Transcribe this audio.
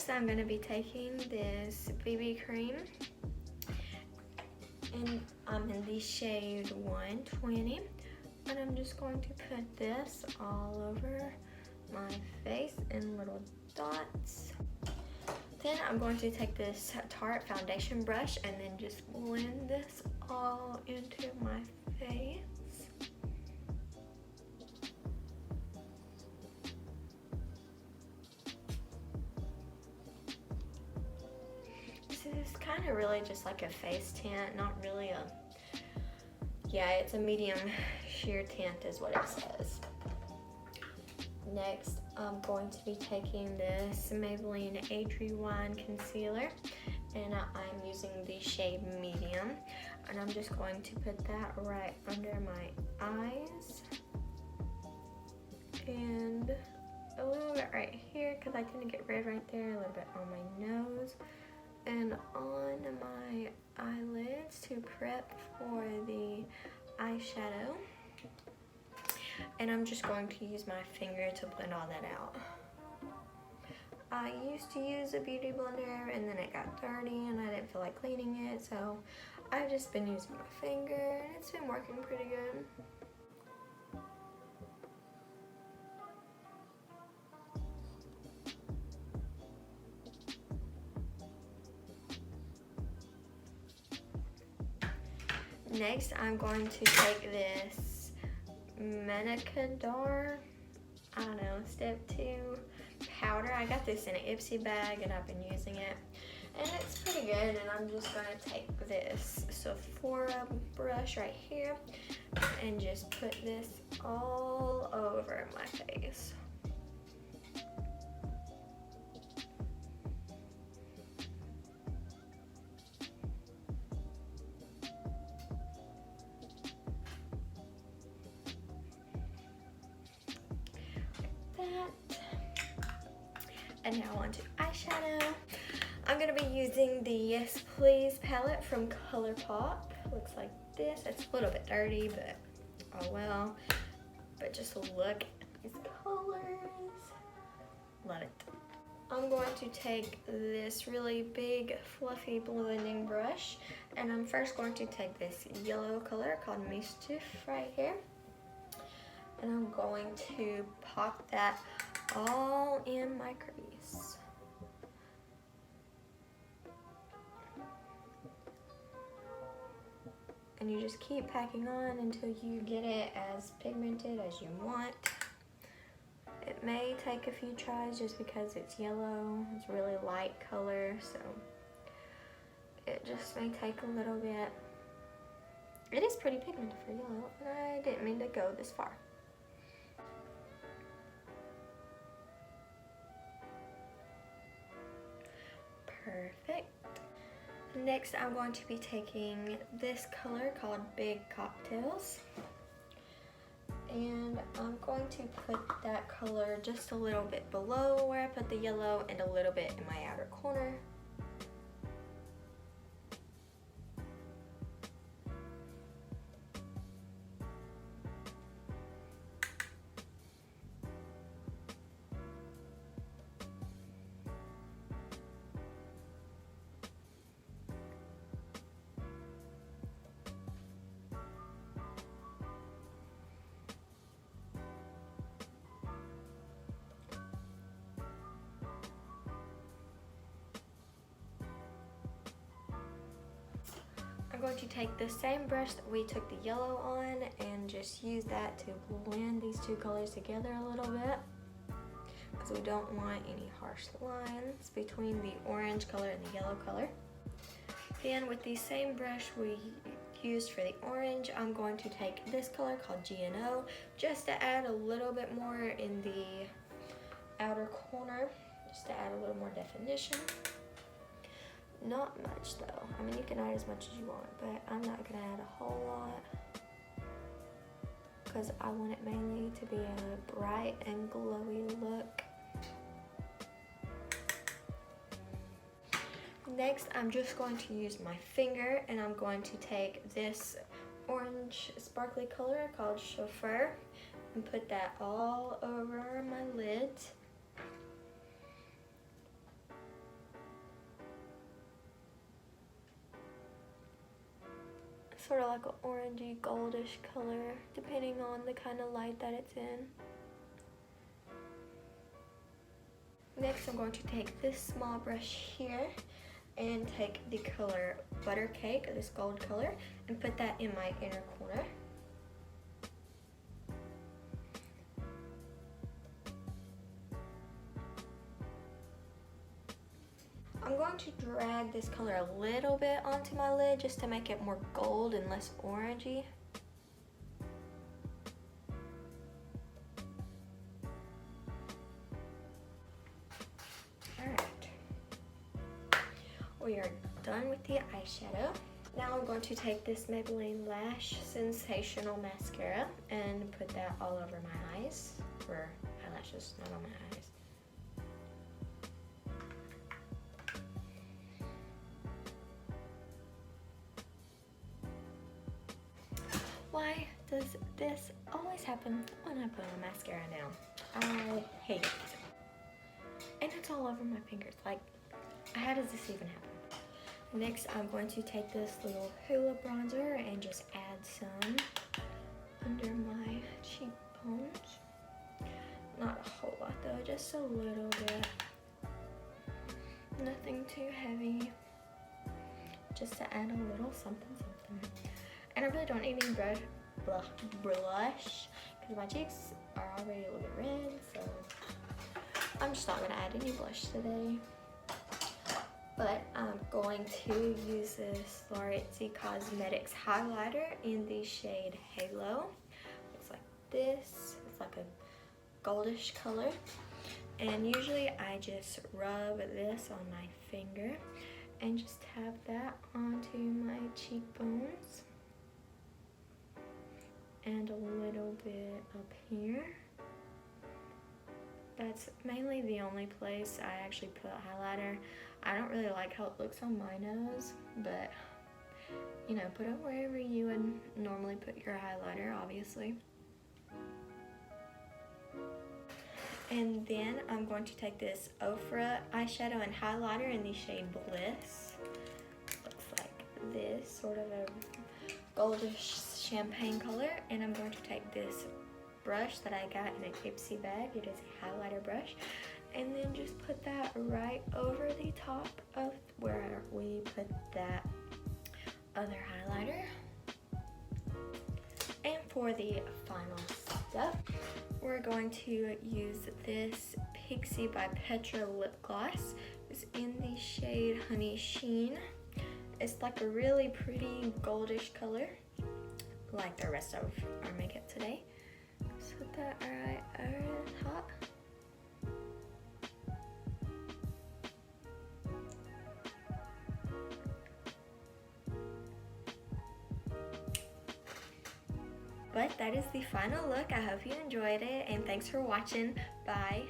First, I'm going to be taking this BB cream, and I'm in the shade 120, and I'm just going to put this all over my face in little dots. Then I'm going to take this Tarte foundation brush and then just blend this all into my face. This is kind of really just like a face tint, not really a, yeah, it's a medium sheer tint is what it says. Next, I'm going to be taking this Maybelline Adri Wine Concealer, and I'm using the shade Medium, and I'm just going to put that right under my eyes and a little bit right here because I tend to get red right there, a little bit on my nose and on my eyelids to prep for the eyeshadow. And I'm just going to use my finger to blend all that out. I used to use a beauty blender and then it got dirty and I didn't feel like cleaning it, so I've just been using my finger and it's been working pretty good. Next, I'm going to take this Manicador, I don't know, step 2 powder. I got this in an Ipsy bag and I've been using it and it's pretty good, and I'm just going to take this Sephora brush right here and just put this all over my face. And now on to eyeshadow. I'm going to be using the Yes Please palette from Colourpop. Looks like this. It's a little bit dirty, but oh well. But just look at these colors. Love it. I'm going to take this really big fluffy blending brush, and I'm first going to take this yellow color called Mischief right here. And I'm going to pop that all in my crease. And you just keep packing on until you get it as pigmented as you want. It may take a few tries just because it's yellow. It's a really light color, so it just may take a little bit. It is pretty pigmented for yellow, and I didn't mean to go this far. Perfect. Next, I'm going to be taking this color called Big Cocktails, and I'm going to put that color just a little bit below where I put the yellow and a little bit in my outer corner. I'm going to take the same brush that we took the yellow on and just use that to blend these two colors together a little bit, because we don't want any harsh lines between the orange color and the yellow color. Then with the same brush we used for the orange, I'm going to take this color called GNO just to add a little bit more in the outer corner, just to add a little more definition. Not much though. I mean, you can add as much as you want, but I'm not gonna add a whole lot because I want it mainly to be a bright and glowy look. Next, I'm just going to use my finger and I'm going to take this orange sparkly color called Chauffeur and put that all over my lids. sort of like an orangey goldish color, depending on the kind of light that it's in. Next, I'm going to take this small brush here and take the color Butter Cake, this gold color, and put that in my inner corner. I'm going to drag this color a little bit onto my lid just to make it more gold and less orangey. We are done with the eyeshadow. Now I'm going to take this Maybelline Lash Sensational Mascara and put that all over my eyes, or eyelashes, not on my eyes. Why does this always happen when I put on mascara now? I hate it. And it's all over my fingers. Like, how does this even happen? Next, I'm going to take this little Hoola bronzer and just add some under my cheekbones. Not a whole lot though, just a little bit. Nothing too heavy. Just to add a little something something. And I really don't need any blush because my cheeks are already a little bit red, so I'm just not going to add any blush today. But I'm going to use this Orangy Cosmetics highlighter in the shade Halo. Looks like this. It's like a goldish color. And usually I just rub this on my finger and just tap that onto my cheekbones. And a little bit up here. That's mainly the only place I actually put highlighter. I don't really like how it looks on my nose, but you know, put it wherever you would normally put your highlighter, obviously. And then I'm going to take this Ofra eyeshadow and highlighter in the shade Bliss. Looks like this, sort of a goldish champagne color. And I'm going to take this brush that I got in a Ipsy bag. It is a highlighter brush. And then just put that right over the top of where we put that other highlighter. And for the final step, we're going to use this Pixie by Petra lip gloss. It's in the shade Honey Sheen. It's like a really pretty goldish color, like the rest of our makeup today. So put that right over the top. But that is the final look. I hope you enjoyed it, and thanks for watching. Bye.